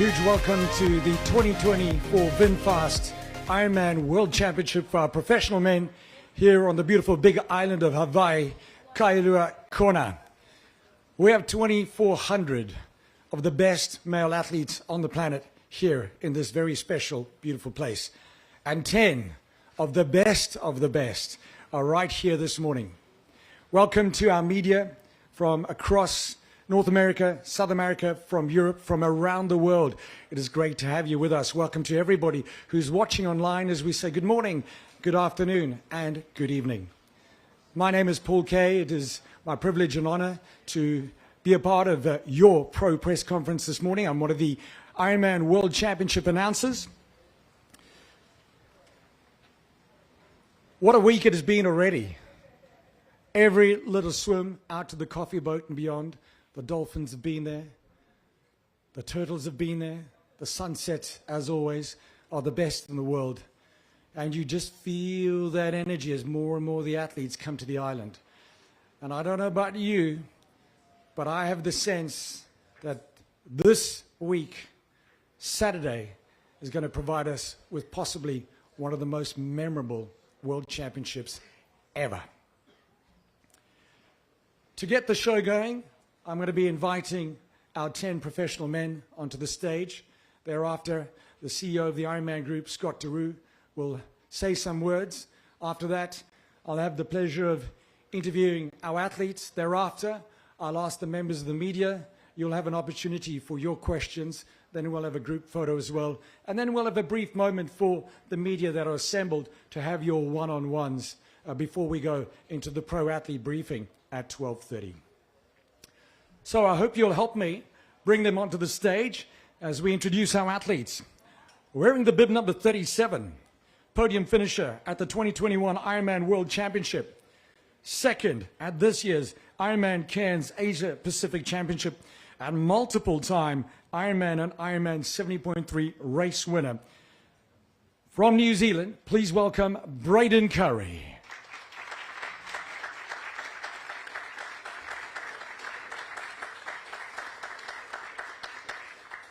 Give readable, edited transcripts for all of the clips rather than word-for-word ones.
huge welcome to the 2024 VinFast IRONMAN World Championship for our professional men here on the beautiful big island of Hawaii, Kailua-Kona. We have 2,400 of the best male athletes on the planet here in this very special, beautiful place. And 10 of the best are right here this morning. Welcome to our media from across North America, South America, from Europe, from around the world. It is great to have you with us. Welcome to everybody who's watching online as we say good morning, good afternoon, and good evening. My name is Paul Kay. It is my privilege and honor to be a part of your pro press conference this morning. I'm one of the IRONMAN World Championship announcers. What a week it has been already. Every little swim out to the coffee boat and beyond. The dolphins have been there. The turtles have been there. The sunsets, as always, are the best in the world. And you just feel that energy as more and more of the athletes come to the island. And I don't know about you, but I have the sense that this week, Saturday, is going to provide us with possibly one of the most memorable World Championships ever. To get the show going, I'm going to be inviting our 10 professional men onto the stage. Thereafter, the CEO of the Ironman Group, Scott Deroux, will say some words. After that, I'll have the pleasure of interviewing our athletes. Thereafter, I'll ask the members of the media. You'll have an opportunity for your questions. Then we'll have a group photo as well. And then we'll have a brief moment for the media that are assembled to have your one-on-ones before we go into the pro athlete briefing at 12:30. So I hope you'll help me bring them onto the stage as we introduce our athletes. Wearing the bib number 37, podium finisher at the 2021 Ironman World Championship, second at this year's Ironman Cairns Asia Pacific Championship, and multiple-time Ironman and Ironman 70.3 race winner. From New Zealand, please welcome Braden Currie.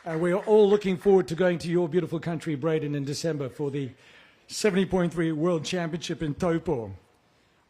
And we are all looking forward to going to your beautiful country, Braden, in December for the 70.3 World Championship in Taupo.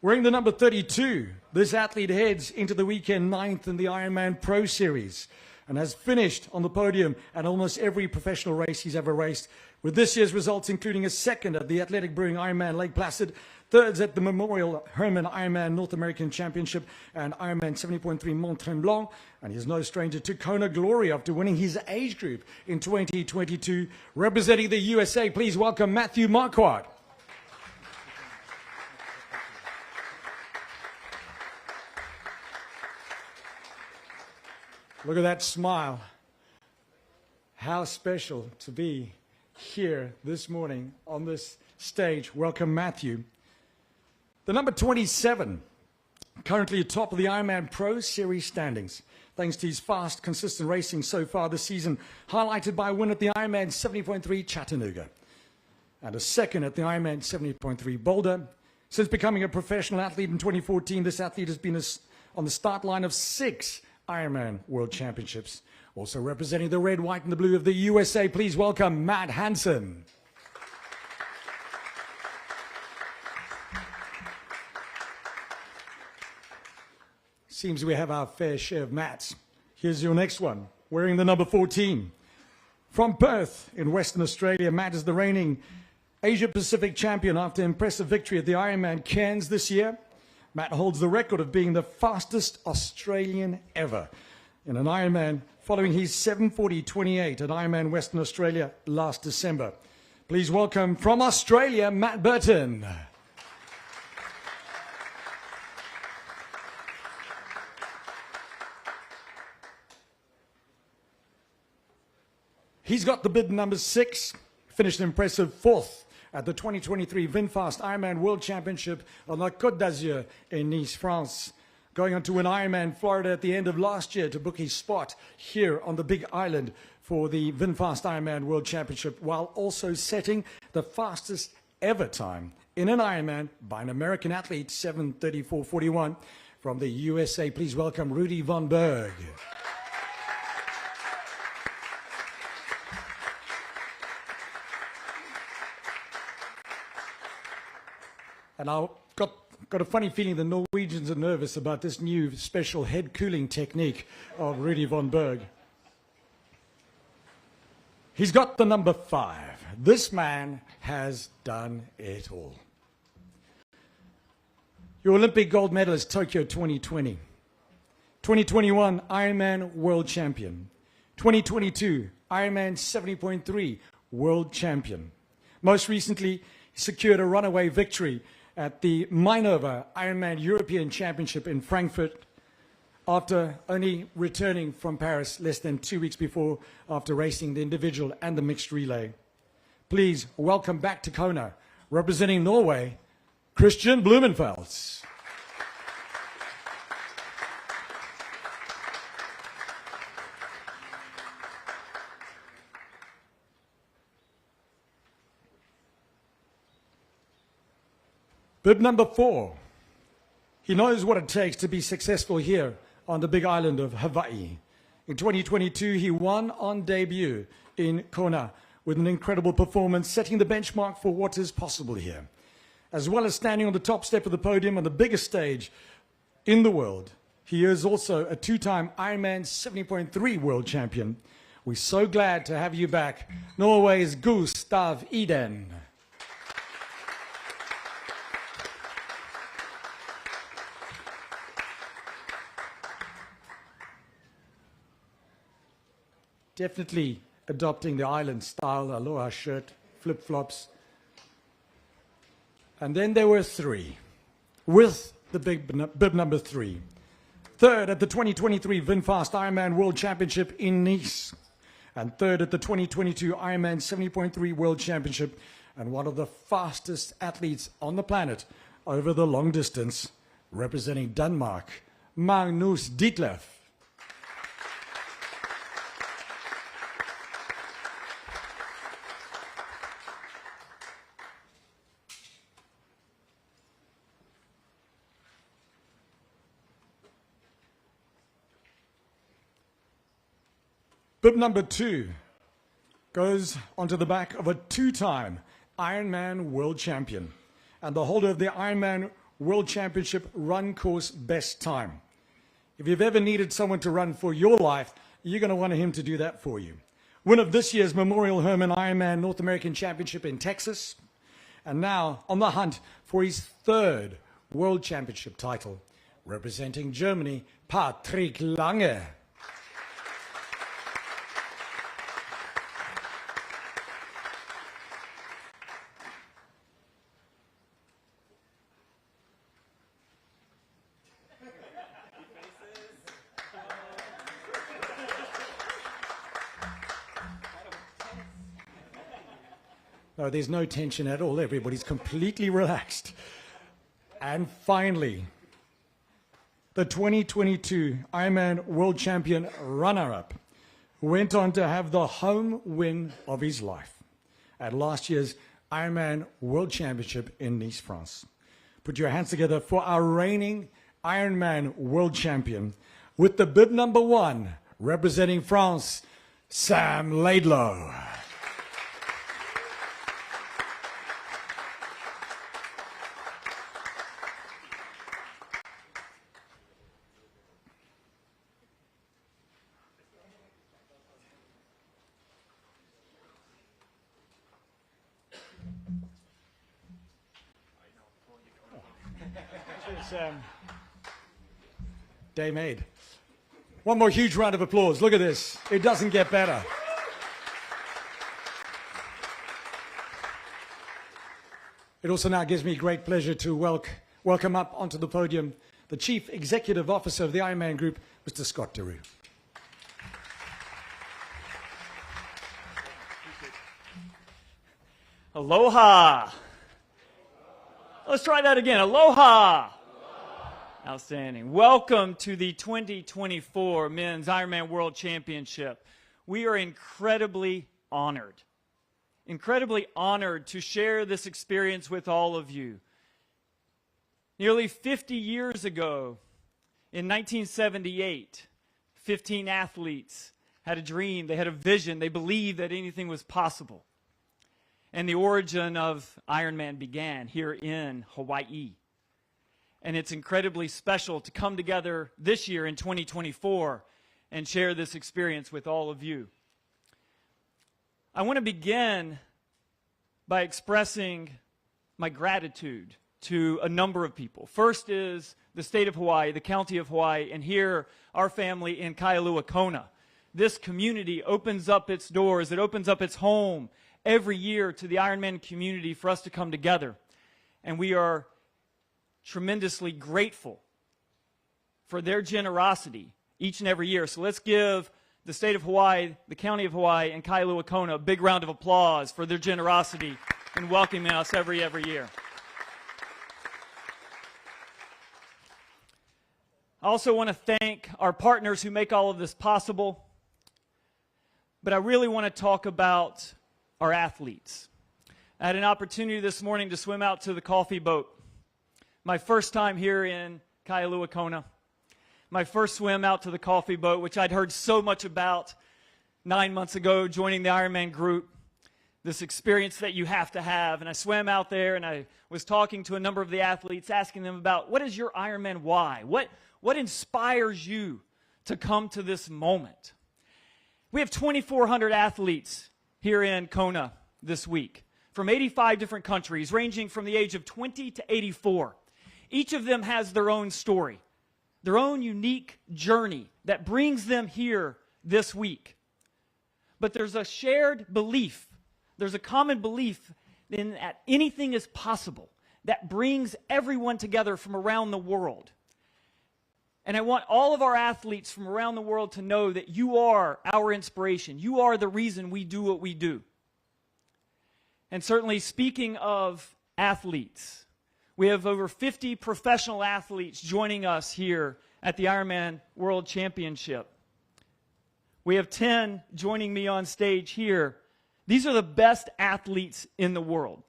Wearing the number 32, this athlete heads into the weekend 9th in the Ironman Pro Series and has finished on the podium at almost every professional race he's ever raced, with this year's results including a second at the Athletic Brewing Ironman Lake Placid, thirds at the Memorial Herman Ironman North American Championship and Ironman 70.3 Mont Tremblant, and he's no stranger to Kona glory after winning his age group in 2022. Representing the USA, please welcome Matthew Marquardt. Look at that smile. How special to be here this morning on this stage. Welcome, Matthew. The number 27, currently atop of the Ironman Pro Series standings, thanks to his fast, consistent racing so far this season, highlighted by a win at the Ironman 70.3 Chattanooga and a second at the Ironman 70.3 Boulder. Since becoming a professional athlete in 2014, this athlete has been on the start line of 6 Ironman World Championships. Also representing the red, white, and the blue of the USA, please welcome Matt Hanson. Seems we have our fair share of Matts. Here's your next one, wearing the number 14. From Perth in Western Australia, Matt is the reigning Asia Pacific champion after impressive victory at the Ironman Cairns this year. Matt holds the record of being the fastest Australian ever in an Ironman, following his 7:40.28 at Ironman Western Australia last December. Please welcome from Australia, Matt Burton. He's got the bib number 6, finished an impressive 4th at the 2023 VinFast IRONMAN World Championship on la Côte d'Azur in Nice, France. Going on to win Ironman Florida at the end of last year to book his spot here on the Big Island for the VinFast IRONMAN World Championship, while also setting the fastest ever time in an Ironman by an American athlete, 7:34.41. From the USA, please welcome Rudy Von Berg. And I've got a funny feeling the Norwegians are nervous about this new special head cooling technique of Rudy Von Berg. He's got the number 5. This man has done it all. Your Olympic gold medalist, Tokyo 2020. 2021 Ironman World Champion. 2022 Ironman 70.3 World Champion. Most recently, he secured a runaway victory at the Mainova Ironman European Championship in Frankfurt after only returning from Paris less than 2 weeks before after racing the individual and the mixed relay. Please welcome back to Kona, representing Norway, Kristian Blummenfelt. Bib number 4. He knows what it takes to be successful here on the big island of Hawaii. In 2022, he won on debut in Kona with an incredible performance, setting the benchmark for what is possible here. As well as standing on the top step of the podium on the biggest stage in the world, he is also a 2-time Ironman 70.3 world champion. We're so glad to have you back, Norway's Gustav Iden. Definitely adopting the island style, aloha shirt, flip-flops. And then there were 3, with the bib number 3. Third at the 2023 VinFast IRONMAN World Championship in Nice. And third at the 2022 Ironman 70.3 World Championship. And one of the fastest athletes on the planet over the long distance, representing Denmark, Magnus Ditlev. Bib number 2 goes onto the back of a 2-time Ironman World Champion and the holder of the Ironman World Championship run course best time. If you've ever needed someone to run for your life, you're going to want him to do that for you. Winner of this year's Memorial Hermann Ironman North American Championship in Texas, and now on the hunt for his 3rd World Championship title, representing Germany, Patrick Lange. No, there's no tension at all. Everybody's completely relaxed. And finally, the 2022 Ironman World Champion runner-up went on to have the home win of his life at last year's Ironman World Championship in Nice, France. Put your hands together for our reigning Ironman World Champion with the bib number 1, representing France, Sam Laidlow. Day made. One more huge round of applause. Look at this. It doesn't get better. It also now gives me great pleasure to welcome up onto the podium the Chief Executive Officer of the Ironman Group, Mr. Scott Deroo. Aloha. Let's try that again. Aloha. Outstanding. Welcome to the 2024 Men's Ironman World Championship. We are incredibly honored to share this experience with all of you. Nearly 50 years ago, in 1978, 15 athletes had a dream, they had a vision, they believed that anything was possible. and the origin of Ironman began here in Hawaii. And it's incredibly special to come together this year in 2024 and share this experience with all of you. I want to begin by expressing my gratitude to a number of people. First is the state of Hawaii, the county of Hawaii, and here our family in Kailua-Kona. This community opens up its doors, it opens up its home every year to the Ironman community for us to come together. And we are tremendously grateful for their generosity each and every year. So let's give the state of Hawaii, the county of Hawaii, and Kailua-Kona a big round of applause for their generosity in welcoming us every year. I also want to thank our partners who make all of this possible. But I really want to talk about our athletes. I had an opportunity this morning to swim out to the coffee boat. My first time here in Kailua-Kona. My first swim out to the coffee boat, which I'd heard so much about 9 months ago, joining the Ironman group. This experience that you have to have. And I swam out there and I was talking to a number of the athletes, asking them about what is your Ironman why? What inspires you to come to this moment? We have 2,400 athletes here in Kona this week from 85 different countries, ranging from the age of 20 to 84. Each of them has their own story, their own unique journey that brings them here this week. But there's a shared belief, there's a common belief in that anything is possible that brings everyone together from around the world. And I want all of our athletes from around the world to know that you are our inspiration. You are the reason we do what we do. And certainly, speaking of athletes, we have over 50 professional athletes joining us here at the Ironman World Championship. We have 10 joining me on stage here. These are the best athletes in the world.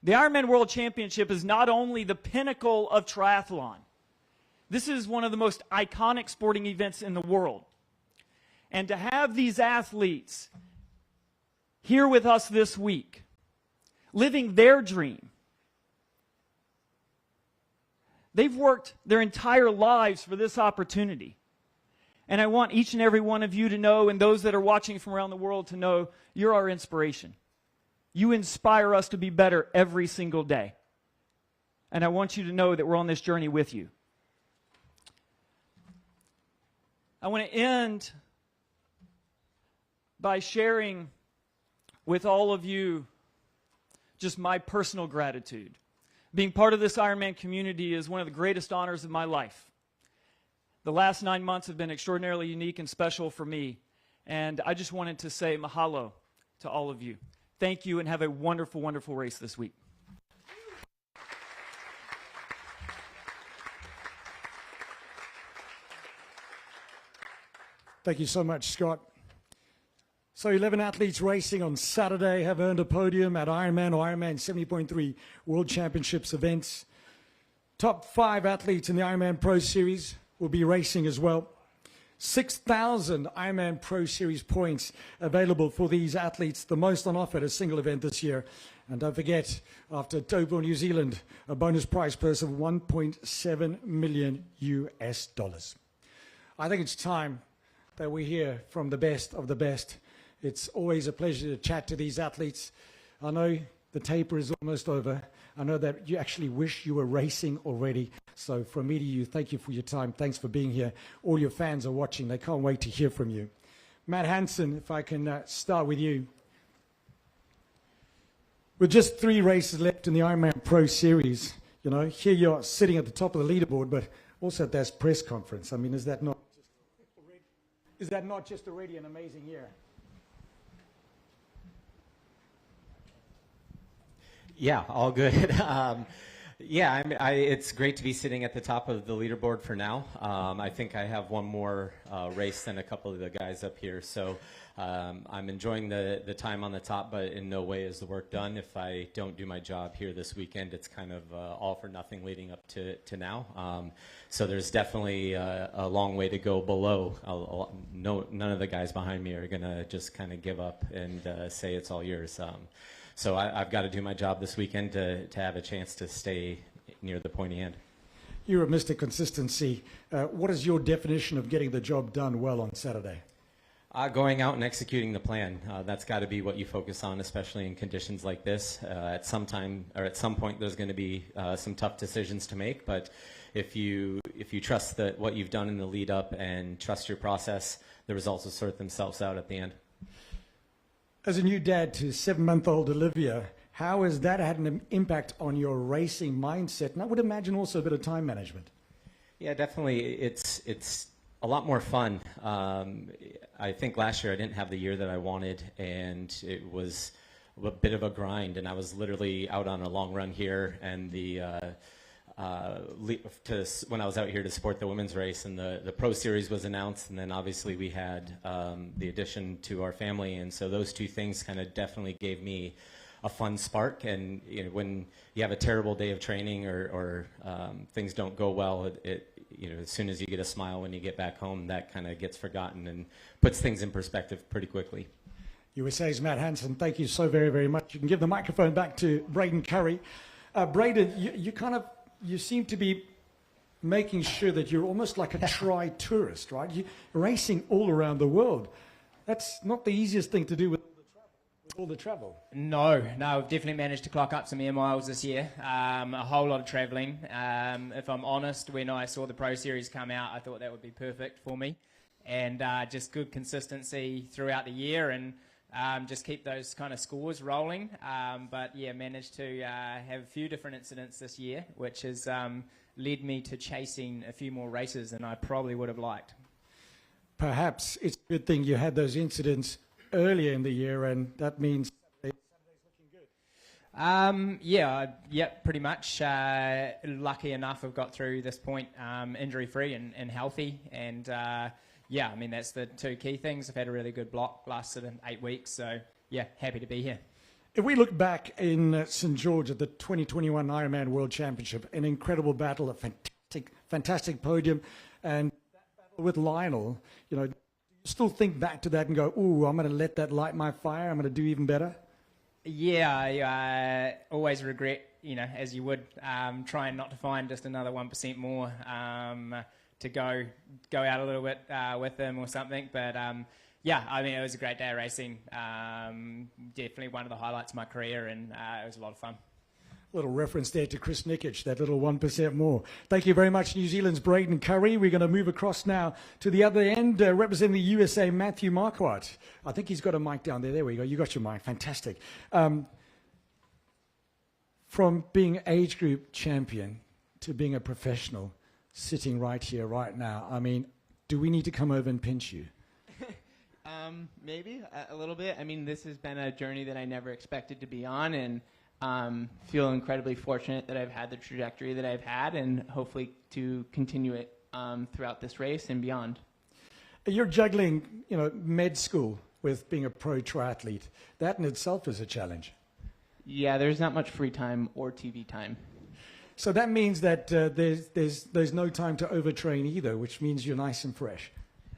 The Ironman World Championship is not only the pinnacle of triathlon. This is one of the most iconic sporting events in the world. And to have these athletes here with us this week, living their dream. They've worked their entire lives for this opportunity. And I want each and every one of you to know, and those that are watching from around the world to know, you're our inspiration. You inspire us to be better every single day. And I want you to know that we're on this journey with you. I want to end by sharing with all of you just my personal gratitude. Being part of this Ironman community is one of the greatest honors of my life. The last 9 months have been extraordinarily unique and special for me, and I just wanted to say mahalo to all of you. Thank you, and have a wonderful, wonderful race this week. Thank you so much, Scott. So 11 athletes racing on Saturday have earned a podium at Ironman or Ironman 70.3 World Championships events. Top 5 athletes in the Ironman Pro Series will be racing as well. 6,000 Ironman Pro Series points available for these athletes, the most on offer at a single event this year. And don't forget, after Taupo, New Zealand, a bonus prize purse of $1.7 million US. I think it's time that we hear from the best of the best. It's always a pleasure to chat to these athletes. I know the taper is almost over. I know that you actually wish you were racing already. So from me to you, thank you for your time. Thanks for being here. All your fans are watching. They can't wait to hear from you. Matt Hanson, if I can start with you. With just 3 races left in the Ironman Pro Series, you know, here you're sitting at the top of the leaderboard, but also at this press conference. I mean, is that not just already an amazing year? Yeah, all good. It's great to be sitting at the top of the leaderboard for now. I think I have one more race than a couple of the guys up here, so I'm enjoying the time on the top, but in no way is the work done. If I don't do my job here this weekend, it's kind of all for nothing leading up to now. So there's definitely a long way to go below. None of the guys behind me are going to just kind of give up and say it's all yours. So I've got to do my job this weekend to have a chance to stay near the pointy end. You're a Mr. Consistency. What is your definition of getting the job done well on Saturday? Going out and executing the plan. That's got to be what you focus on, especially in conditions like this. At some time or at some point, there's going to be some tough decisions to make. But if you trust that what you've done in the lead up and trust your process, the results will sort themselves out at the end. As a new dad to 7-month-old Olivia, how has that had an impact on your racing mindset? And I would imagine also a bit of time management. Yeah, definitely. It's a lot more fun. I think last year I didn't have the year that I wanted, and it was a bit of a grind. And I was literally out on a long run here, and when I was out here to support the women's race, and the Pro Series was announced, and then obviously we had the addition to our family, and so those two things kind of definitely gave me a fun spark. And when you have a terrible day of training or things don't go well, as soon as you get a smile when you get back home, that kind of gets forgotten and puts things in perspective pretty quickly. USA's Matt Hanson, thank you so very, very much. You can give the microphone back to Braden Currie. Braden, you seem to be making sure that you're almost like a tri-tourist, right? You're racing all around the world. That's not the easiest thing to do with all the travel. No, we've definitely managed to clock up some air miles this year. A whole lot of travelling. If I'm honest, when I saw the Pro Series come out, I thought that would be perfect for me. And just good consistency throughout the year, and just keep those kind of scores rolling. But yeah, managed to have a few different incidents this year, which has led me to chasing a few more races than I probably would have liked. Perhaps it's a good thing you had those incidents earlier in the year, and that means Saturday's looking good. Yeah, pretty much. Lucky enough, I've got through this point injury-free and healthy, and yeah, I mean, that's the two key things. I've had a really good block last sort of 8 weeks, so yeah, happy to be here. If we look back in St. George at the 2021 Ironman World Championship, an incredible battle, a fantastic podium, and that battle with Lionel, still think back to that and go, ooh, I'm going to let that light my fire, I'm going to do even better? Yeah, I always regret, as you would, trying not to find just another 1% more to go out a little bit with them or something. But yeah, I mean, it was a great day of racing. Definitely one of the highlights of my career, and it was a lot of fun. Little reference there to Chris Nikic, that little 1% more. Thank you very much, New Zealand's Braden Currie. We're going to move across now to the other end, representing the USA, Matthew Marquardt. I think he's got a mic down there. There we go. You got your mic. Fantastic. From being age group champion to being a professional, sitting right here, right now, I mean, do we need to come over and pinch you? Maybe a little bit. I mean, this has been a journey that I never expected to be on, and feel incredibly fortunate that I've had the trajectory that I've had, and hopefully to continue it throughout this race and beyond. You're juggling, med school with being a pro triathlete. That in itself is a challenge. Yeah, there's not much free time or TV time. So that means that there's no time to overtrain either, which means you're nice and fresh.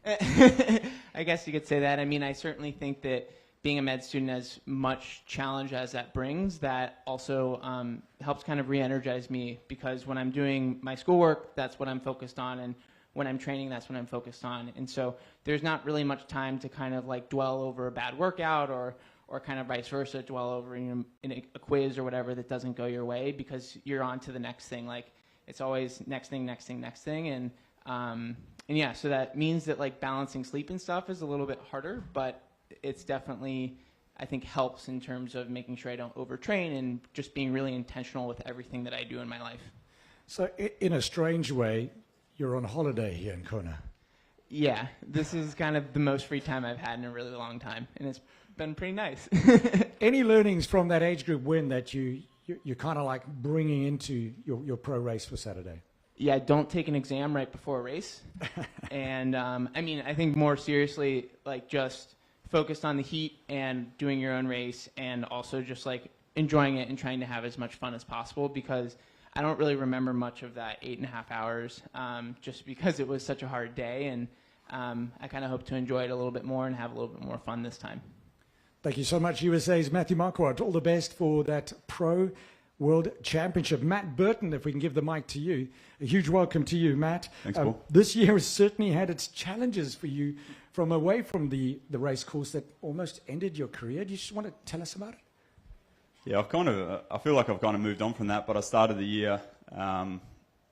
I guess you could say that. I mean, I certainly think that being a med student, as much challenge as that brings, that also helps kind of re-energize me, because when I'm doing my schoolwork, that's what I'm focused on, and when I'm training, that's what I'm focused on. And so there's not really much time to kind of like dwell over a bad workout or kind of vice versa, dwell over in a quiz or whatever that doesn't go your way, because you're on to the next thing. Like, it's always next thing. And yeah, so that means that like balancing sleep and stuff is a little bit harder, but it's definitely, I think, helps in terms of making sure I don't overtrain and just being really intentional with everything that I do in my life. So in a strange way, you're on holiday here in Kona. Yeah, this is kind of the most free time I've had in a really long time, and it's been pretty nice. Any learnings from that age group win that you're kind of like bringing into your pro race for Saturday? Yeah, don't take an exam right before a race. And I mean, I think more seriously, like just focused on the heat and doing your own race, and also just like enjoying it and trying to have as much fun as possible, because I don't really remember much of that 8.5 hours, just because it was such a hard day, and I kind of hope to enjoy it a little bit more and have a little bit more fun this time. Thank you so much, USA's Matthew Marquardt. All the best for that Pro World Championship. Matt Burton, if we can give the mic to you. A huge welcome to you, Matt. Thanks, Paul. This year has certainly had its challenges for you from away from the race course that almost ended your career. Do you just want to tell us about it? Yeah, I feel like I've kind of moved on from that, but I started the year, I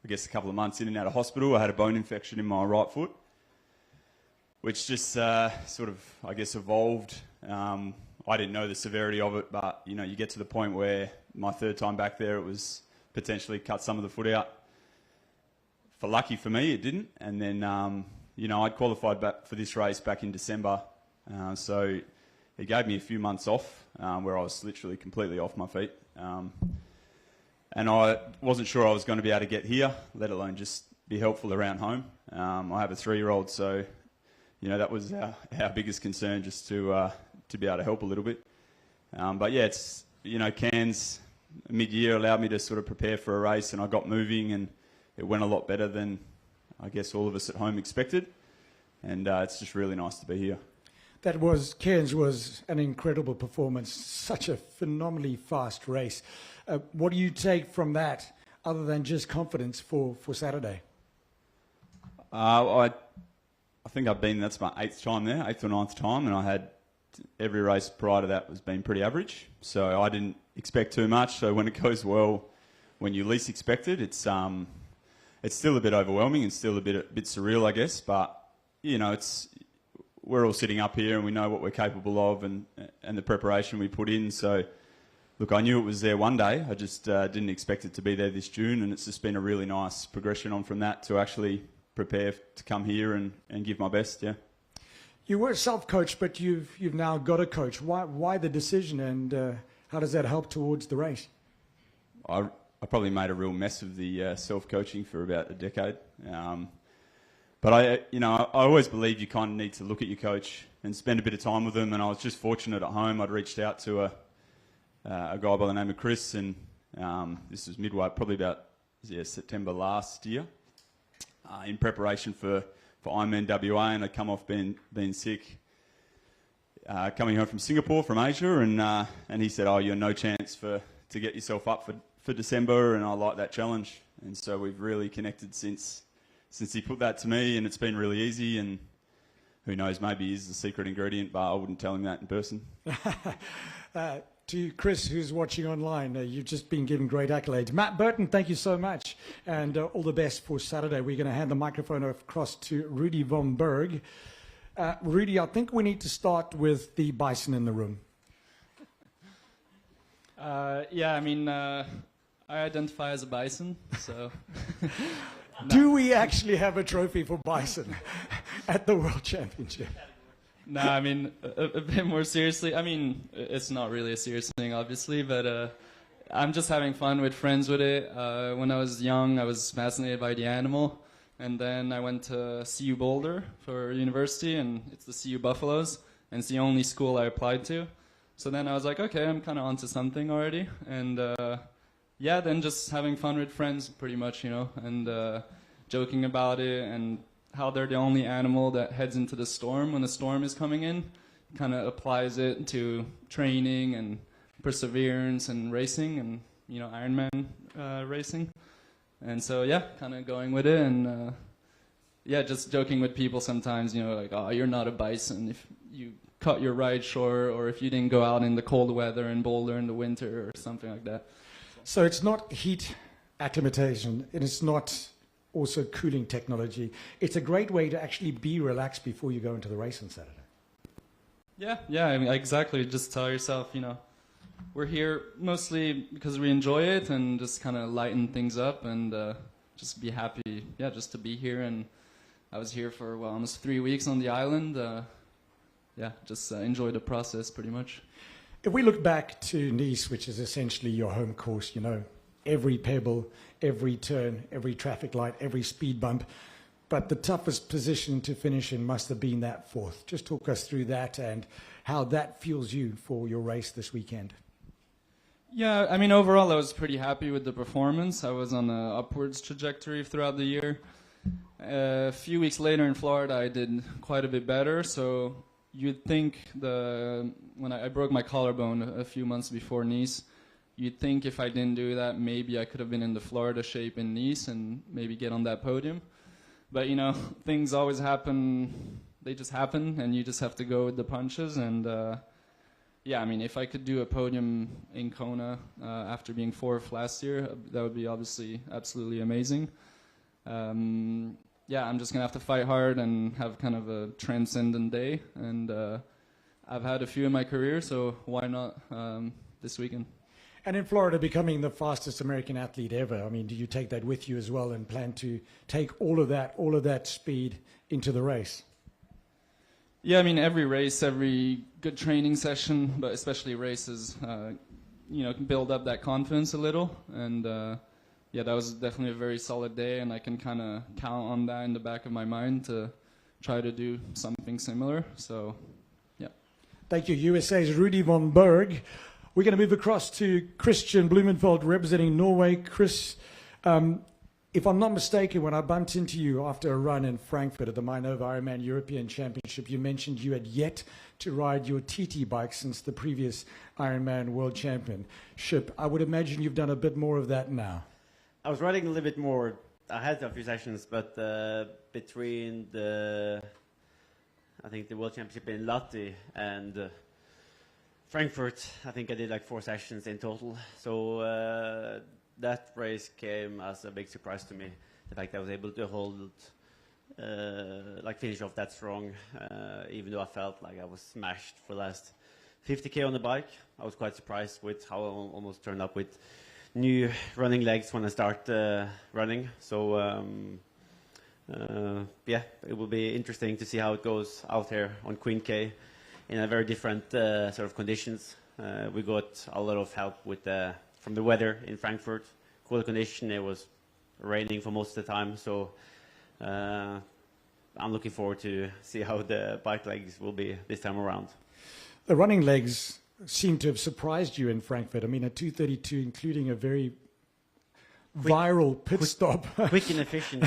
guess a couple of months in and out of hospital. I had a bone infection in my right foot, which just sort of, I guess, evolved. I didn't know the severity of it, but, you know, you get to the point where my third time back there, it was potentially cut some of the foot out. Lucky for me, it didn't. And then, you know, I'd qualified back for this race back in December. So it gave me a few months off where I was literally completely off my feet. And I wasn't sure I was going to be able to get here, let alone just be helpful around home. I have a 3-year-old, so, you know, that was our biggest concern, just to be able to help a little bit. But yeah, it's, you know, Cairns mid-year allowed me to sort of prepare for a race, and I got moving, and it went a lot better than I guess all of us at home expected. And it's just really nice to be here. Cairns was an incredible performance, such a phenomenally fast race. What do you take from that, other than just confidence for Saturday? I think that's my 8th time there, 8th or 9th time, and I had every race prior to that was been pretty average. So I didn't expect too much. So when it goes well, when you least expect it, it's still a bit overwhelming and still a bit surreal, I guess. But you know, we're all sitting up here and we know what we're capable of and the preparation we put in. So look, I knew it was there one day. I just didn't expect it to be there this June, and it's just been a really nice progression on from that to actually prepare to come here and give my best. Yeah. You were self-coached, but you've now got a coach. Why the decision, and how does that help towards the race? I probably made a real mess of the self-coaching for about a decade. But I always believe you kind of need to look at your coach and spend a bit of time with them. And I was just fortunate at home. I'd reached out to a guy by the name of Chris, and this was midway, probably about September last year, in preparation for Ironman WA, and I'd come off being sick, coming home from Singapore, from Asia, and he said, "Oh, you're no chance to get yourself up for December," and I like that challenge, and so we've really connected since he put that to me, and it's been really easy, and who knows, maybe he's the secret ingredient, but I wouldn't tell him that in person. To Chris, who's watching online, you've just been given great accolades. Matt Burton, thank you so much, and all the best for Saturday. We're going to hand the microphone across to Rudy Von Berg. Rudy, I think we need to start with the bison in the room. Yeah, I mean, I identify as a bison, so... Do we actually have a trophy for bison at the World Championship? No, I mean, a bit more seriously. I mean, it's not really a serious thing, obviously, but I'm just having fun with friends with it. When I was young, I was fascinated by the animal, and then I went to CU Boulder for university, and it's the CU Buffaloes, and it's the only school I applied to. So then I was like, okay, I'm kind of onto something already, and yeah, then just having fun with friends, pretty much, you know, and joking about it, and how they're the only animal that heads into the storm when the storm is coming in. Kind of applies it to training and perseverance and racing and, you know, Ironman racing. And so, yeah, kind of going with it, and yeah, just joking with people sometimes, you know, like, oh, you're not a bison if you cut your ride short, or if you didn't go out in the cold weather in Boulder in the winter or something like that. So it's not heat acclimatization, and it's not also cooling technology. It's a great way to actually be relaxed before you go into the race on Saturday. Yeah, I mean, exactly. Just tell yourself, you know, we're here mostly because we enjoy it, and just kind of lighten things up, and just be happy, yeah, just to be here. And I was here for, well, almost 3 weeks on the island. Yeah, just enjoy the process pretty much. If we look back to Nice, which is essentially your home course, you know, every pebble, every turn, every traffic light, every speed bump, but the toughest position to finish in must have been that 4th. Just talk us through that and how that fuels you for your race this weekend. Yeah, I mean, overall, I was pretty happy with the performance. I was on an upwards trajectory throughout the year. A few weeks later in Florida, I did quite a bit better, so you'd think the when I broke my collarbone a few months before Nice. You'd think if I didn't do that, maybe I could have been in the Florida shape in Nice and maybe get on that podium. But, you know, things always happen. They just happen, and you just have to go with the punches. And, yeah, I mean, if I could do a podium in Kona after being fourth last year, that would be obviously absolutely amazing. Yeah, I'm just going to have to fight hard and have kind of a transcendent day. And I've had a few in my career, so why not this weekend? And in Florida, becoming the fastest American athlete ever, I mean, do you take that with you as well and plan to take all of that speed into the race? Yeah, I mean, every race, every good training session, but especially races, you know, can build up that confidence a little. And yeah, that was definitely a very solid day, and I can kind of count on that in the back of my mind to try to do something similar. So, yeah. Thank you. USA's Rudy Von Berg. We're going to move across to Kristian Blummenfelt representing Norway. Chris, if I'm not mistaken, when I bumped into you after a run in Frankfurt at the Minova Ironman European Championship, you mentioned you had yet to ride your TT bike since the previous Ironman World Championship. I would imagine you've done a bit more of that now. I was riding a little bit more. I had a few sessions, but between I think the World Championship in Lahti and Frankfurt, I think I did like 4 sessions in total. So that race came as a big surprise to me. The fact that I was able to hold, finish off that strong, even though I felt like I was smashed for the last 50K on the bike. I was quite surprised with how I almost turned up with new running legs when I start running. So yeah, it will be interesting to see how it goes out here on Queen K in a very different sort of conditions. We got a lot of help with from the weather in Frankfurt. Cold condition, it was raining for most of the time, so I'm looking forward to see how the bike legs will be this time around. The running legs seem to have surprised you in Frankfurt. I mean, a 2:32, including a very viral pit stop. Quick and efficient.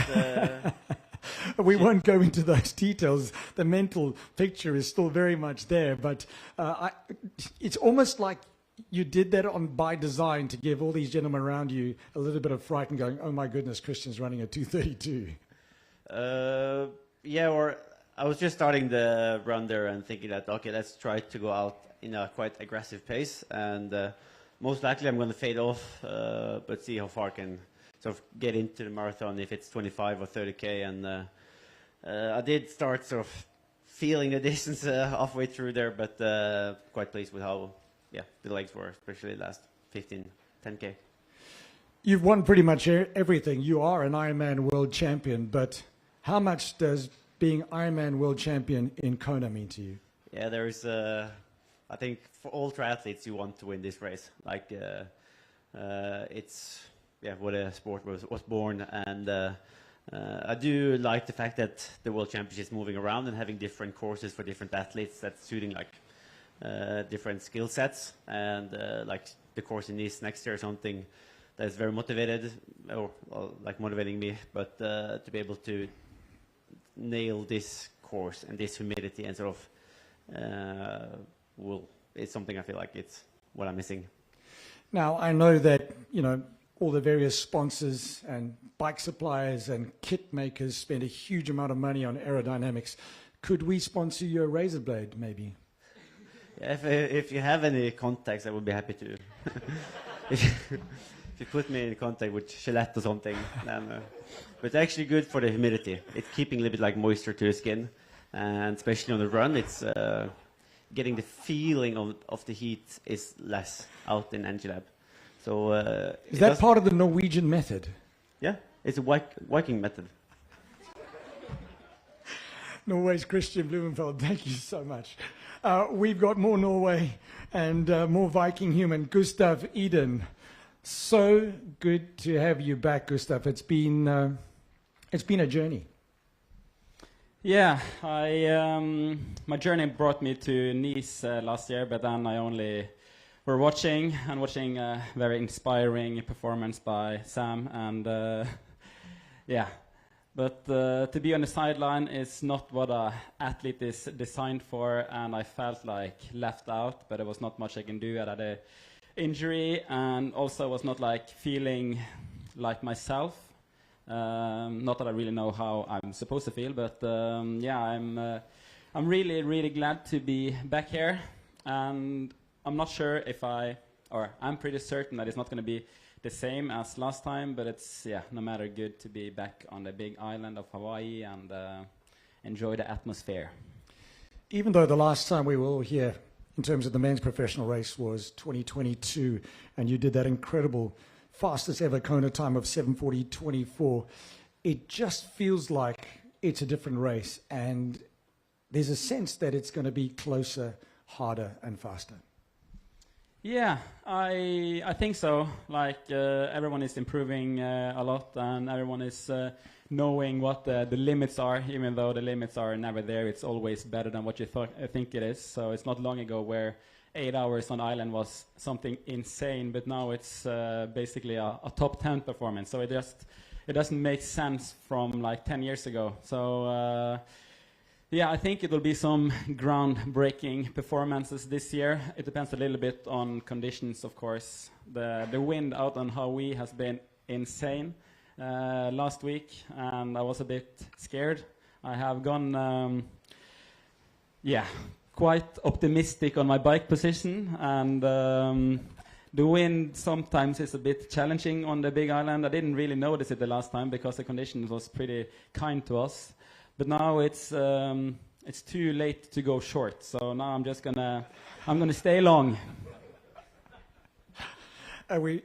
We won't go into those details. The mental picture is still very much there, but it's almost like you did that by design to give all these gentlemen around you a little bit of fright and going, oh my goodness, Kristian's running a 2:32. Yeah, or I was just starting the run there and thinking that, okay, let's try to go out in a quite aggressive pace, and most likely I'm going to fade off, but see how far I can sort of get into the marathon if it's 25 or 30K. And I did start sort of feeling the distance halfway through there, but quite pleased with how the legs were, especially the last 10K. You've won pretty much everything. You are an Ironman World Champion, but how much does being Ironman World Champion in Kona mean to you? Yeah, there is, I think for all triathletes, you want to win this race. Like, it's what a sport was born, and I do like the fact that the World Championship is moving around and having different courses for different athletes that's suiting like different skill sets, and like the course in Nice next year or something that's very motivated, or like motivating me, but to be able to nail this course and this humidity and sort of it's something I feel like it's what I'm missing. Now, I know that, you know, all the various sponsors and bike suppliers and kit makers spend a huge amount of money on aerodynamics. Could we sponsor you a razor blade, maybe? Yeah, if you have any contacts, I would be happy to. If you put me in contact with Gillette or something, then, but it's actually good for the humidity. It's keeping a little bit like moisture to the skin, and especially on the run, it's getting the feeling of the heat is less out in Engilab. So is that part of the Norwegian method? Yeah, it's a Viking method. Norway's Kristian Blummenfelt, thank you so much. We've got more Norway and more Viking human, Gustav Iden. So good to have you back, Gustav. It's been a journey. Yeah, my journey brought me to Nice last year, but then I only were watching a very inspiring performance by Sam, and yeah. But to be on the sideline is not what an athlete is designed for, and I felt like left out, but there was not much I can do. I had an injury, and also was not like feeling like myself. Not that I really know how I'm supposed to feel, but yeah, I'm really, really glad to be back here, and I'm not sure if I'm pretty certain that it's not going to be the same as last time, but it's, yeah, no matter, good to be back on the big island of Hawaii and enjoy the atmosphere. Even though the last time we were all here in terms of the men's professional race was 2022, and you did that incredible fastest ever Kona time of 7:40.24, it just feels like it's a different race, and there's a sense that it's going to be closer, harder, and faster. Yeah, I think so. Like everyone is improving a lot, and everyone is knowing what the limits are. Even though the limits are never there, it's always better than what you think it is. So it's not long ago where 8 hours on island was something insane, but now it's basically a top 10 performance. So it doesn't make sense from like 10 years ago. So. Yeah, I think it will be some groundbreaking performances this year. It depends a little bit on conditions, of course. The wind out on Hawaii has been insane last week, and I was a bit scared. I have gone, quite optimistic on my bike position, and the wind sometimes is a bit challenging on the big island. I didn't really notice it the last time because the conditions was pretty kind to us. But now it's too late to go short, so now I'm gonna stay long.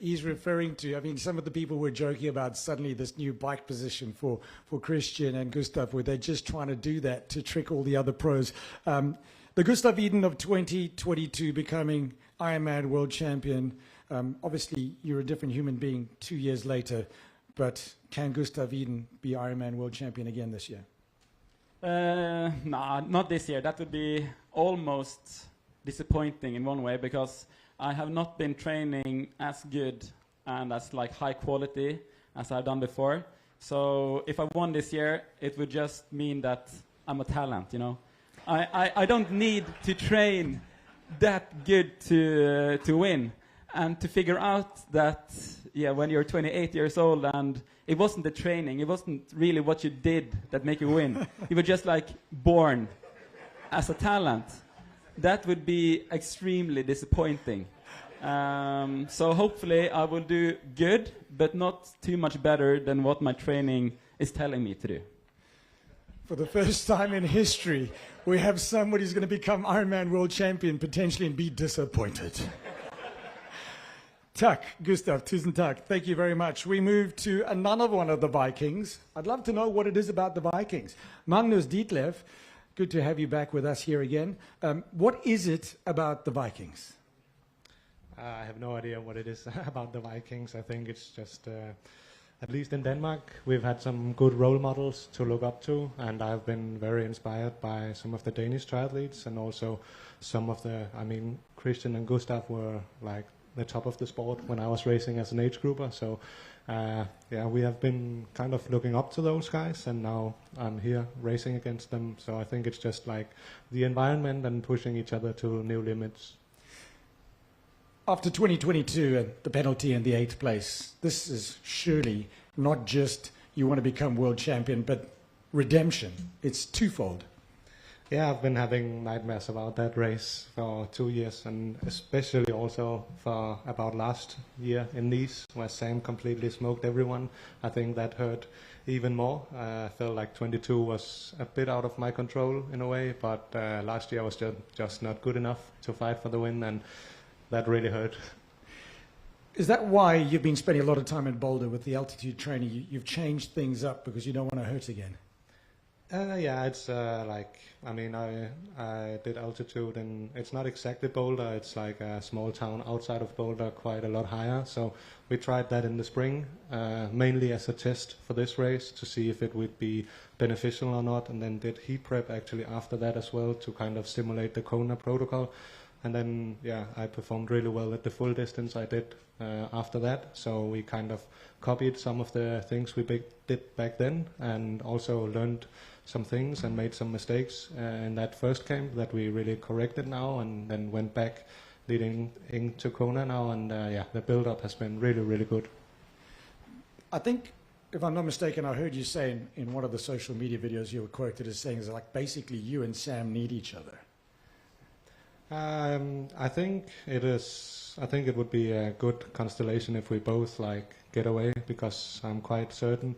He's referring to, I mean, some of the people were joking about suddenly this new bike position for Kristian and Gustav, where they're just trying to do that to trick all the other pros. The Gustav Iden of 2022 becoming Ironman World Champion. Obviously, you're a different human being 2 years later, but can Gustav Iden be Ironman World Champion again this year? Nah, not this year. That would be almost disappointing in one way, because I have not been training as good and as like high quality as I've done before. So if I won this year, it would just mean that I'm a talent, you know. I don't need to train that good to win, and to figure out that, yeah, when you're 28 years old and it wasn't the training, it wasn't really what you did that made you win. You were just like born as a talent. That would be extremely disappointing. So hopefully I will do good, but not too much better than what my training is telling me to do. For the first time in history, we have somebody who's going to become Ironman World Champion potentially and be disappointed. Tack, Gustav, tusen tack. Thank you very much. We move to another one of the Vikings. I'd love to know what it is about the Vikings. Magnus Ditlev, good to have you back with us here again. What is it about the Vikings? I have no idea what it is about the Vikings. I think it's just, at least in Denmark, we've had some good role models to look up to, and I've been very inspired by some of the Danish triathletes, and also some of the, I mean, Kristian and Gustav were like the top of the sport when I was racing as an age grouper. So yeah, we have been kind of looking up to those guys, and now I'm here racing against them. So I think it's just like the environment and pushing each other to new limits. After 2022 and the penalty in the 8th place, this is surely not just you want to become world champion, but redemption. It's twofold. Yeah, I've been having nightmares about that race for 2 years, and especially also for about last year in Nice, where Sam completely smoked everyone. I think that hurt even more. I felt like 22 was a bit out of my control in a way, but last year I was just not good enough to fight for the win, and that really hurt. Is that why you've been spending a lot of time in Boulder with the altitude training? You've changed things up because you don't want to hurt again? Yeah, it's like, I mean, I did altitude, and it's not exactly Boulder, it's like a small town outside of Boulder, quite a lot higher. So we tried that in the spring, mainly as a test for this race to see if it would be beneficial or not, and then did heat prep actually after that as well to kind of simulate the Kona protocol. And then, yeah, I performed really well at the full distance I did after that. So we kind of copied some of the things we did back then, and also learned some things and made some mistakes in that first camp that we really corrected now, and then went back leading into Kona now. And yeah, the build-up has been really, really good. I think, if I'm not mistaken, I heard you say in one of the social media videos you were quoted as saying, is like basically you and Sam need each other. I think it is. I think it would be a good constellation if we both like get away, because I'm quite certain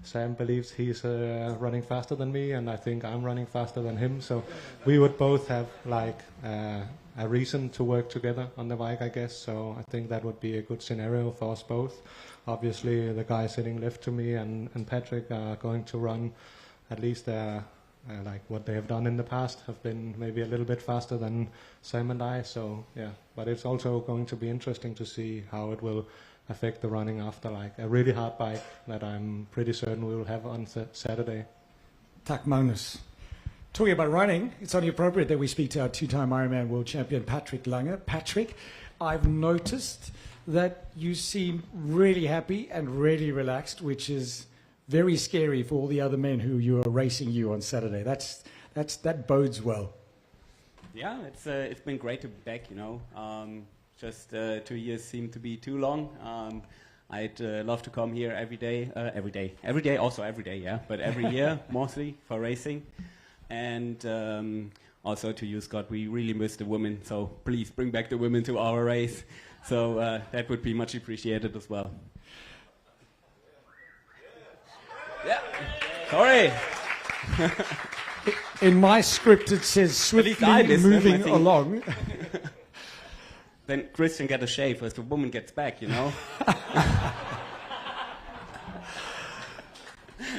Sam believes he's running faster than me, and I think I'm running faster than him. So we would both have like a reason to work together on the bike, I guess. So I think that would be a good scenario for us both. Obviously, the guy sitting left to me and Patrick are going to run at least like what they have done in the past, have been maybe a little bit faster than Sam and I. So yeah, but it's also going to be interesting to see how it will affect the running after like a really hard bike that I'm pretty certain we will have on Saturday. Tak Magnus. Talking about running, it's only appropriate that we speak to our two-time Ironman World Champion, Patrick Lange. Patrick, I've noticed that you seem really happy and really relaxed, which is very scary for all the other men who are racing you on Saturday. That bodes well. Yeah, it's been great to be back. Just 2 years seem to be too long. I'd love to come here every day, also every day, yeah, but every year mostly for racing. And also to you, Scott, we really miss the women, so please bring back the women to our race. So that would be much appreciated as well. Yeah, sorry. In my script it says swiftly moving along. Then Kristian get a shave as the woman gets back,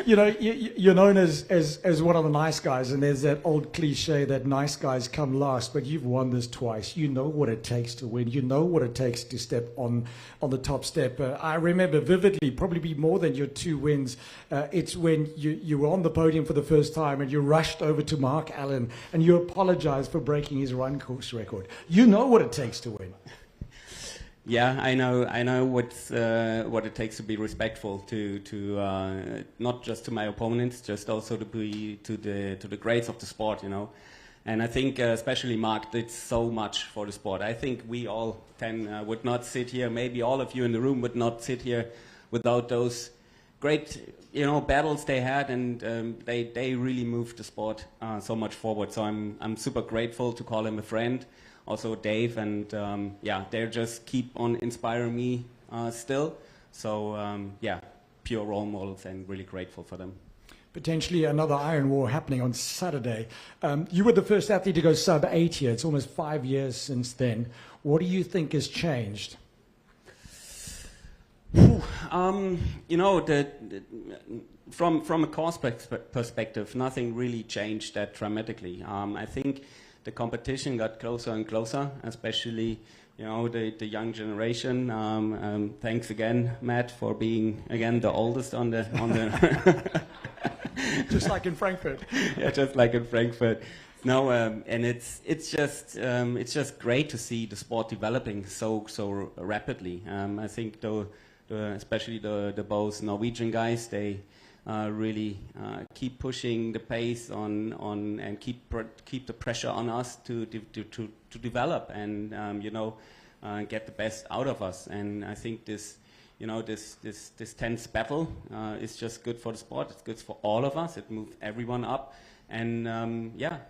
You're known as one of the nice guys, and there's that old cliche that nice guys come last, but you've won this twice. You know what it takes to win. You know what it takes to step on the top step. I remember vividly, probably more than your 2 wins, it's when you were on the podium for the first time and you rushed over to Mark Allen and you apologized for breaking his run course record. You know what it takes to win. Yeah, I know what it takes to be respectful to not just to my opponents, just also to be to the greats of the sport, And I think especially Mark did so much for the sport. I think we all 10 would not sit here. Maybe all of you in the room would not sit here without those great battles they had, and they really moved the sport so much forward. So I'm super grateful to call him a friend. Also Dave, and they just keep on inspiring me still. So pure role models, and really grateful for them. Potentially another Iron War happening on Saturday. You were the first athlete to go sub-8 here. It's almost 5 years since then. What do you think has changed? From a cost perspective, nothing really changed that dramatically. I think the competition got closer and closer, especially the young generation. Thanks again, Matt, for being again the oldest on the just like in Frankfurt. Yeah, just like in Frankfurt. No, and it's just great to see the sport developing so rapidly. I think especially the both Norwegian guys, they really keep pushing the pace on and keep the pressure on us to develop and get the best out of us. And I think this 10th battle is just good for the sport. It's good for all of us. It moves everyone up. And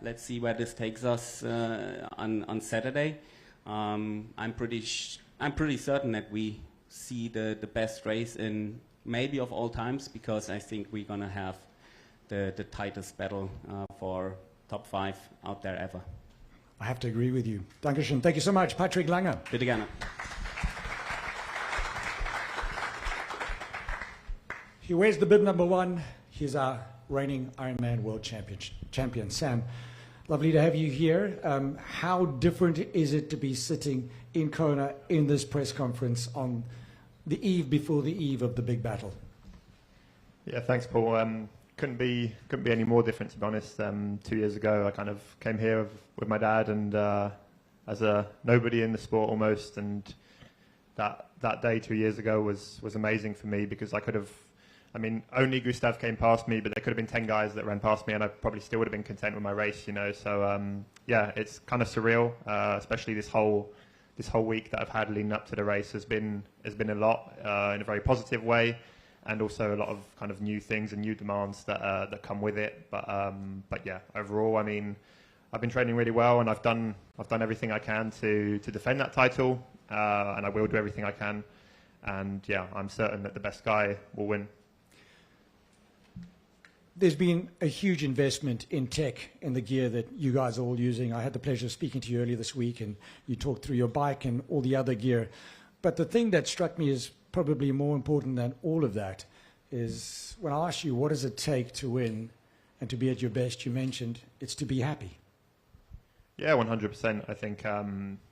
let's see where this takes us on Saturday. I'm pretty certain that we see the best race in maybe of all times, because I think we're gonna have the tightest battle for top 5 out there ever. I have to agree with you. Dankeschön. Thank you so much, Patrick Lange. Bitte gerne. He wears the bib number 1. He's our reigning Ironman World Champion. Sam, lovely to have you here. How different is it to be sitting in Kona in this press conference on the eve before the eve of the big battle? Yeah, thanks, Paul. Couldn't be any more different, to be honest. 2 years ago, I kind of came here with my dad, and as a nobody in the sport almost, and that day 2 years ago was amazing for me, because I could have, I mean, only Gustav came past me, but there could have been 10 guys that ran past me, and I probably still would have been content with my race, you know. So yeah, it's kind of surreal, especially this whole week that I've had leading up to the race has been a lot in a very positive way, and also a lot of kind of new things and new demands that come with it. But yeah, overall, I mean, I've been training really well, and I've done everything I can to defend that title, and I will do everything I can. And yeah, I'm certain that the best guy will win. There's been a huge investment in tech and the gear that you guys are all using. I had the pleasure of speaking to you earlier this week, and you talked through your bike and all the other gear. But the thing that struck me is probably more important than all of that is when I asked you, what does it take to win and to be at your best, you mentioned it's to be happy. Yeah, 100%. I think,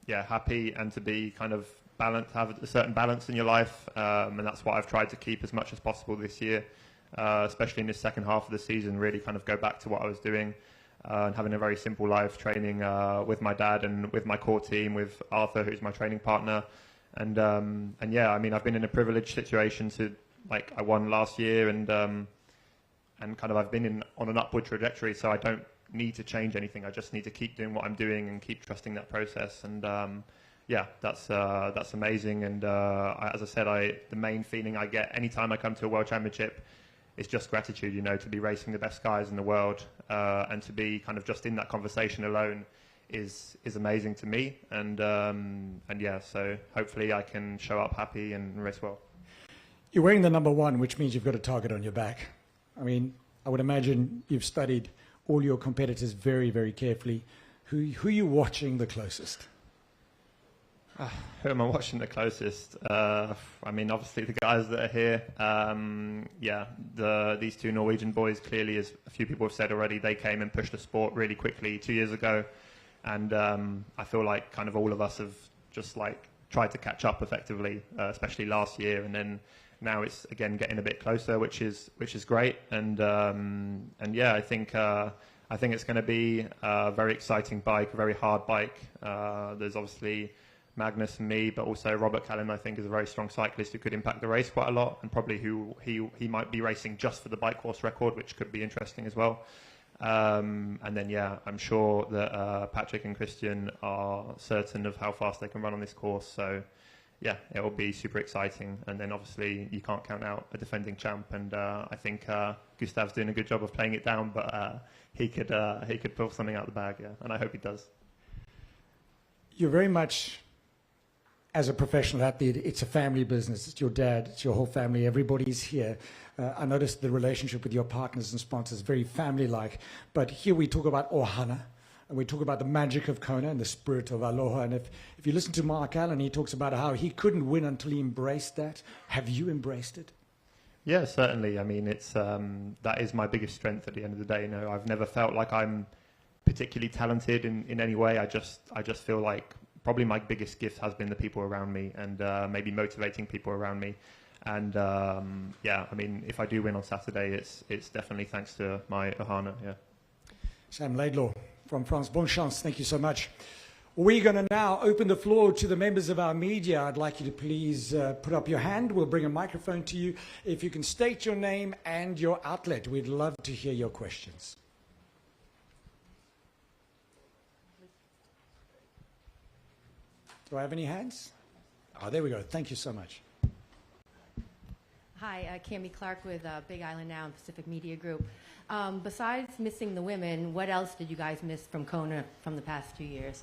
yeah, happy and to be kind of balanced, have a certain balance in your life. And that's what I've tried to keep as much as possible this year. Especially in this second half of the season, really kind of go back to what I was doing and having a very simple life, training with my dad and with my core team, with Arthur, who's my training partner. And yeah, I mean, I've been in a privileged situation to, like, I won last year, and kind of I've been on an upward trajectory, so I don't need to change anything. I just need to keep doing what I'm doing and keep trusting that process. And yeah, that's amazing. And as I said, the main feeling I get anytime I come to a World Championship, it's just gratitude, you know, to be racing the best guys in the world, and to be kind of just in that conversation alone is amazing to me. And yeah, so hopefully I can show up happy and race well. You're wearing the number 1, which means you've got a target on your back. I mean, I would imagine you've studied all your competitors very, very carefully. Who are you watching the closest? Who am I watching the closest? I mean, obviously the guys that are here. Yeah, these two Norwegian boys, clearly, as a few people have said already, they came and pushed the sport really quickly 2 years ago. And I feel like kind of all of us have just like tried to catch up effectively, especially last year. And then now it's again getting a bit closer, which is great. And yeah, I think it's going to be a very exciting bike, a very hard bike. There's obviously Magnus and me, but also Robert Callan, I think, is a very strong cyclist who could impact the race quite a lot, and probably he might be racing just for the bike course record, which could be interesting as well. And then, yeah, I'm sure that Patrick and Kristian are certain of how fast they can run on this course. So, yeah, it will be super exciting. And then, obviously, you can't count out a defending champ. And I think Gustav's doing a good job of playing it down, but he could pull something out of the bag, yeah, and I hope he does. You're very much, as a professional athlete, it's a family business. It's your dad, it's your whole family, everybody's here. I noticed the relationship with your partners and sponsors, very family-like. But here we talk about Ohana, and we talk about the magic of Kona and the spirit of Aloha. And if you listen to Mark Allen, he talks about how he couldn't win until he embraced that. Have you embraced it? Yeah, certainly. I mean, it's that is my biggest strength at the end of the day. You know, I've never felt like I'm particularly talented in any way. I just feel like probably my biggest gift has been the people around me, and maybe motivating people around me. And yeah, I mean, if I do win on Saturday, it's definitely thanks to my Ohana. Yeah. Sam Laidlow from France. Bonne chance. Thank you so much. We're going to now open the floor to the members of our media. I'd like you to please put up your hand. We'll bring a microphone to you. If you can state your name and your outlet, we'd love to hear your questions. Do I have any hands? Oh, there we go. Thank you so much. Hi, Cami Clark with Big Island Now and Pacific Media Group. Besides missing the women, what else did you guys miss from Kona from the past 2 years?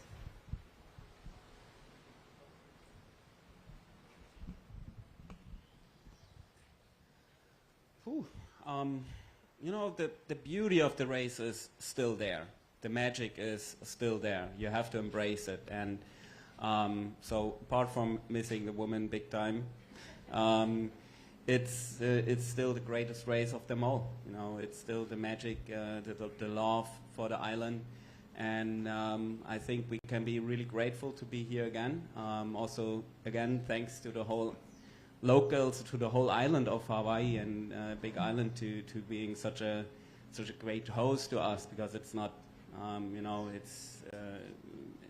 You know, the beauty of the race is still there. The magic is still there. You have to embrace it. And so apart from missing the women big time, it's still the greatest race of them all. You know, it's still the magic, the love for the island. And I think we can be really grateful to be here again. Also, again, thanks to the whole locals, to the whole island of Hawaii and Big Island to being such a great host to us, because it's not You know,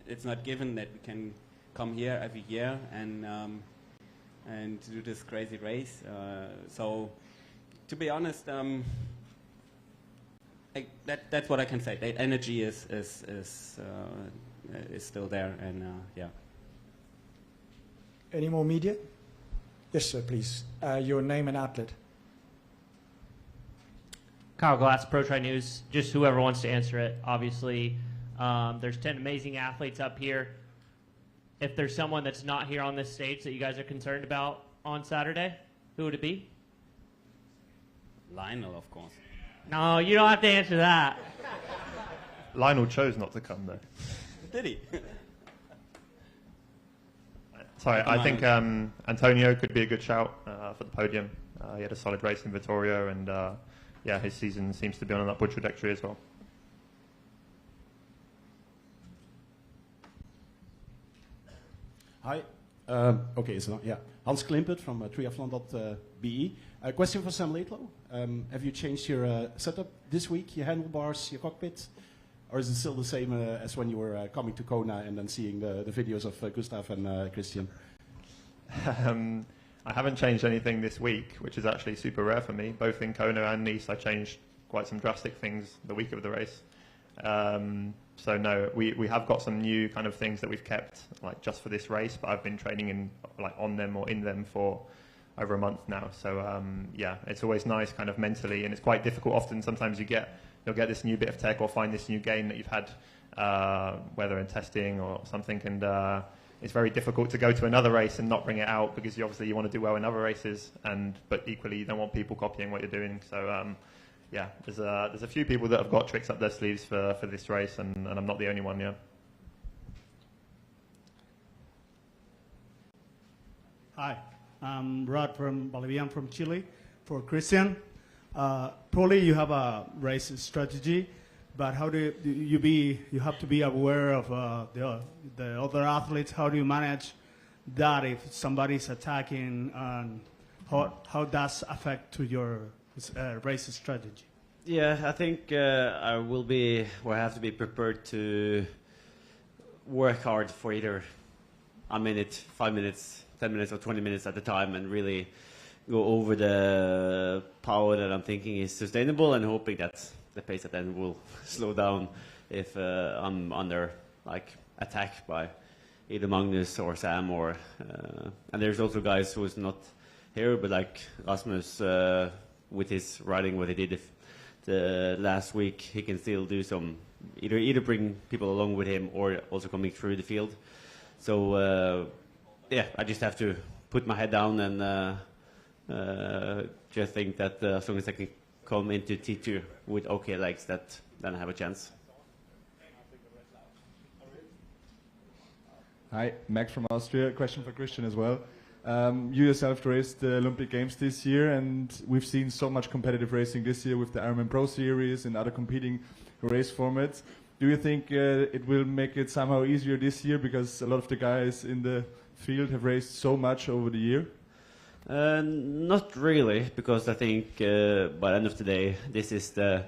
it's not given that we can come here every year and do this crazy race. So, to be honest, that's what I can say. That energy is still there, and yeah. Any more media? Yes, sir, please. Your name and outlet. Kyle Glass, Pro Tri News. Just whoever wants to answer it. Obviously, there's 10 amazing athletes up here. If there's someone that's not here on this stage that you guys are concerned about on Saturday, who would it be? Lionel, of course. No, you don't have to answer that. Lionel chose not to come, though. Did he? Sorry, I think Antonio could be a good shout for the podium. He had a solid race in Vittorio, and yeah, his season seems to be on an upward trajectory as well. Hi. Okay, so yeah, Hans Klimpert from triathlon.be. A question for Sam Laidlow. Have you changed your setup this week, your handlebars, your cockpit? Or is it still the same as when you were coming to Kona and then seeing the videos of Gustav and Kristian? I haven't changed anything this week, which is actually super rare for me. Both in Kona and Nice, I changed quite some drastic things the week of the race. So no, we have got some new kind of things that we've kept like just for this race, but I've been training in like on them or in them for over a month now. So yeah, it's always nice kind of mentally, and it's quite difficult often. Sometimes you'll get this new bit of tech or find this new gain that you've had, whether in testing or something, and it's very difficult to go to another race and not bring it out because obviously you want to do well in other races, but equally you don't want people copying what you're doing. So yeah, there's a few people that have got tricks up their sleeves for this race, and I'm not the only one. Yeah. Hi, I'm Rod from Bolivian from Chile. For Kristian, probably you have a race strategy, but how do you have to be aware of the other athletes. How do you manage that if somebody's attacking, and how does affect to your race strategy? Yeah, I think I have to be prepared to work hard for either a minute, 5 minutes, 10 minutes, or 20 minutes at a time, and really go over the power that I'm thinking is sustainable, and hoping that the pace at the end will slow down if I'm under like attack by either Magnus or Sam, or and there's also guys who's not here, but like Rasmus with his riding what he did the last week, he can still do some either bring people along with him or also coming through the field. So yeah, I just have to put my head down and just think that as long as I can come into T2 with okay legs, then I have a chance. Hi, Mac from Austria. Question for Kristian as well. You yourself raced the Olympic Games this year, and we've seen so much competitive racing this year with the Ironman Pro Series and other competing race formats. Do you think it will make it somehow easier this year because a lot of the guys in the field have raced so much over the year? Not really, because I think by the end of the day, this is the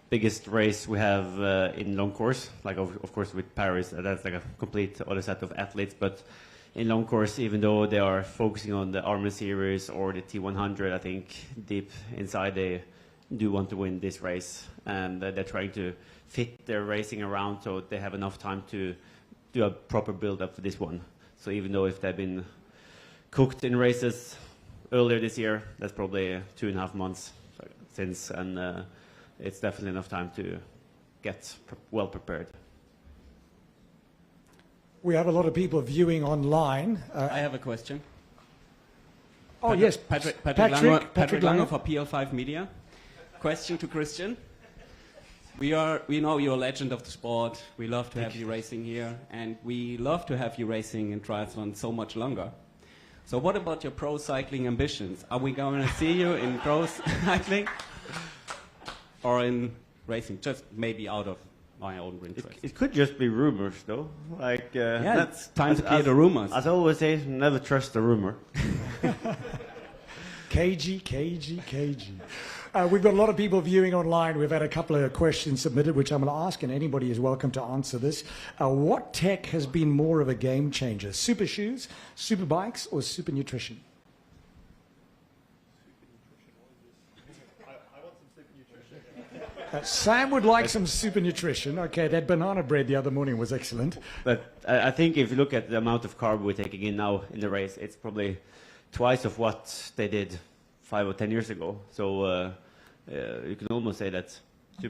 biggest race we have in long course. Like of course with Paris, that's like a complete other set of athletes. But in long course, even though they are focusing on the Ironman Series or the T100, I think deep inside they do want to win this race, and they're trying to fit their racing around so they have enough time to do a proper build-up for this one. So even though if they've been cooked in races earlier this year, that's probably 2.5 months since, and it's definitely enough time to get well prepared. We have a lot of people viewing online. I have a question. Oh, yes. Patrick Patrick Lange Lange for PL5 Media. Question to Kristian. We know you're a legend of the sport. We love to have you racing here, and we love to have you racing in triathlon so much longer. So what about your pro cycling ambitions? Are we going to see you in pro cycling or in racing? Just maybe out of my own interest. It could just be rumors, though. Like yeah, it's time to clear the rumors. As I always say, never trust a rumor. KG. We've got a lot of people viewing online. We've had a couple of questions submitted, which I'm going to ask, and anybody is welcome to answer this. What tech has been more of a game changer? Super shoes, super bikes, or super nutrition? Sam would like some super nutrition. Okay, that banana bread the other morning was excellent. But I think if you look at the amount of carb we're taking in now in the race, it's probably twice of what they did 5 or 10 years ago. So you can almost say that,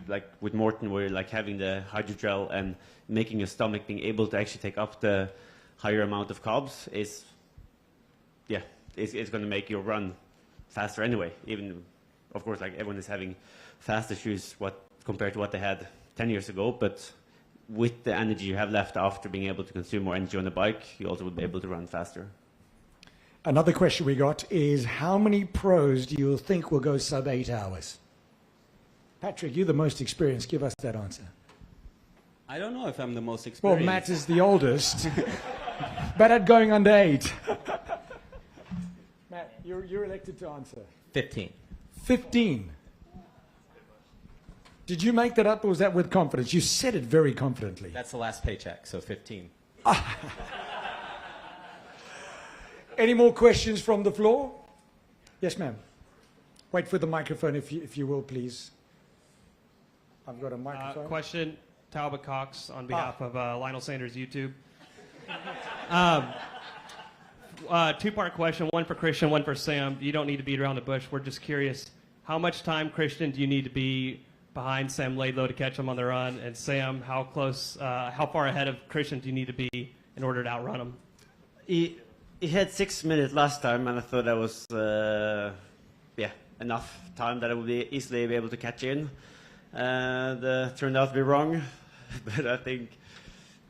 like with Morton, we're like having the hydrogel and making your stomach being able to actually take up the higher amount of carbs is, yeah, it's going to make your run faster anyway. Even, of course, like everyone is having faster shoes compared to what they had 10 years ago, but with the energy you have left after being able to consume more energy on the bike, you also will be able to run faster. Another question we got is, how many pros do you think will go sub 8 hours? Patrick, you're the most experienced. Give us that answer. I don't know if I'm the most experienced. Well, Matt is the oldest, but at going under 8. Matt, you're elected to answer. 15. 15. Did you make that up, or was that with confidence? You said it very confidently. That's the last paycheck, so 15. Any more questions from the floor? Yes, ma'am. Wait for the microphone, if you will, please. I've got a microphone. Question, Talbot Cox, on behalf of Lionel Sanders YouTube. Two-part question, one for Kristian, one for Sam. You don't need to beat around the bush. We're just curious, how much time, Kristian, do you need to be behind Sam Laidlow to catch him on the run? And Sam, how far ahead of Kristian do you need to be in order to outrun him? He had 6 minutes last time, and I thought that was enough time that I would easily be able to catch in. And turned out to be wrong, but I think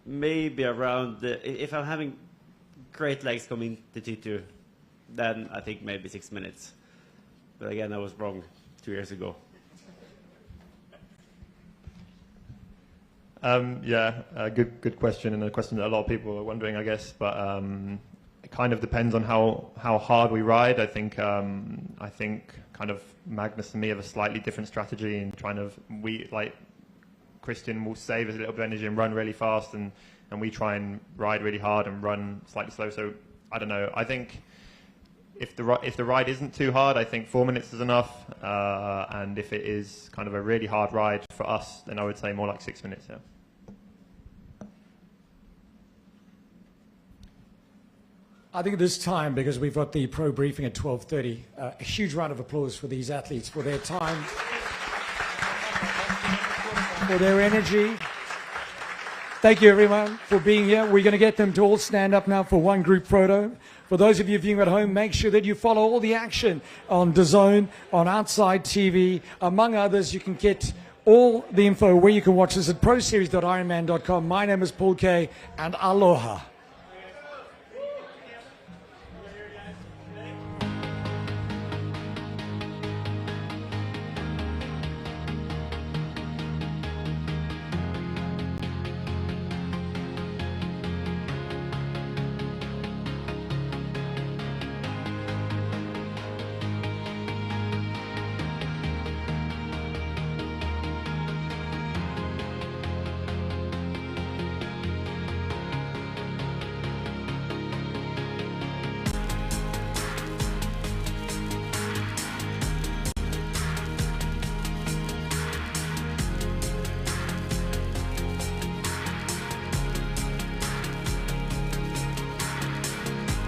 maybe around if I'm having great legs coming to T2, then I think maybe 6 minutes. But again, I was wrong 2 years ago. Good question, and a question that a lot of people are wondering, I guess. But it kind of depends on how hard we ride. I think kind of Magnus and me have a slightly different strategy in trying to Kristian will save us a little bit of energy and run really fast, and we try and ride really hard and run slightly slow. So I don't know. I think if the ride isn't too hard, I think 4 minutes is enough. And if it is kind of a really hard ride for us, then I would say more like 6 minutes. Yeah. I think this time, because we've got the pro briefing at 12:30, a huge round of applause for these athletes, for their time, for their energy. Thank you, everyone, for being here. We're going to get them to all stand up now for one group photo. For those of you viewing at home, make sure that you follow all the action on DAZN, on Outside TV. Among others, you can get all the info where you can watch this at proseries.ironman.com. My name is Paul Kay, and aloha.